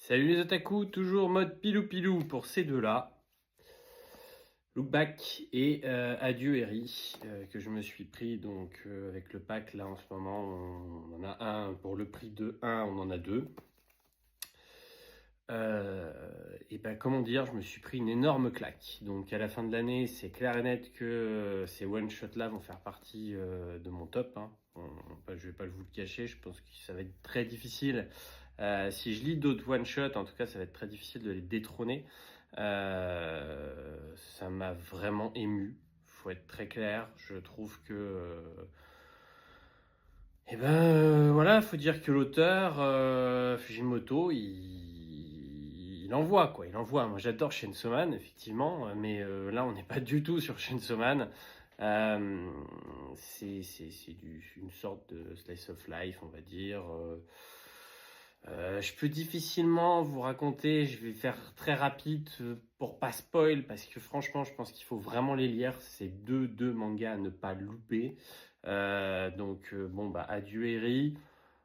Salut les otaku, toujours mode pilou pilou pour ces deux-là. Look Back et Adieu Eri que je me suis pris donc avec le pack là en ce moment. On en a un pour le prix de un, on en a deux. Et ben comment dire, je me suis pris une énorme claque. Donc à la fin de l'année, c'est clair et net que ces one shot là vont faire partie de mon top. Hein. Je vais pas vous le cacher, je pense que ça va être très difficile. Si je lis d'autres one shot, en tout cas, ça va être très difficile de les détrôner. Ça m'a vraiment ému. Faut être très clair. Je trouve que voilà, faut dire que l'auteur, Fujimoto, il envoie quoi, il envoie. Moi j'adore Chainsaw Man, effectivement, mais là on n'est pas du tout sur Chainsaw Man. C'est une sorte de slice of life, on va dire. Je peux difficilement vous raconter, je vais faire très rapide pour pas spoil, parce que franchement je pense qu'il faut vraiment les lire. C'est deux mangas à ne pas louper. Bon bah adieu Eri.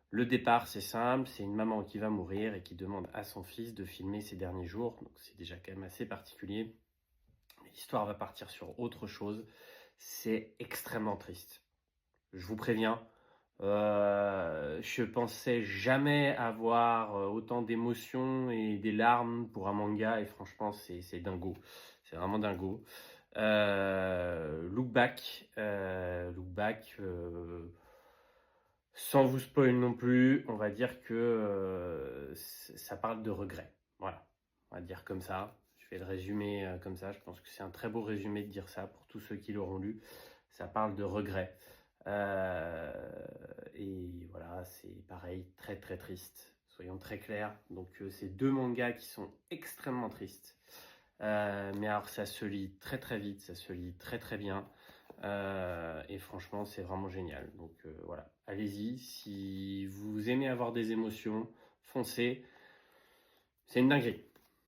Le départ c'est simple, c'est une maman qui va mourir et qui demande à son fils de filmer ses derniers jours. Donc c'est déjà quand même assez particulier. Mais l'histoire va partir sur autre chose. C'est extrêmement triste. Je vous préviens. Je pensais jamais avoir autant d'émotions et des larmes pour un manga et franchement c'est dingo. C'est vraiment dingo. Look back. Sans vous spoil non plus, on va dire que ça parle de regret. Voilà, on va dire comme ça. Je vais le résumer comme ça. Je pense que c'est un très beau résumé de dire ça pour tous ceux qui l'auront lu. Ça parle de regret. Et voilà, c'est pareil, très très triste. Soyons très clairs. Donc c'est deux mangas qui sont extrêmement tristes. Mais alors ça se lit très très vite, ça se lit très très bien. Et franchement, c'est vraiment génial. Donc voilà, allez-y. Si vous aimez avoir des émotions, foncez. C'est une dinguerie.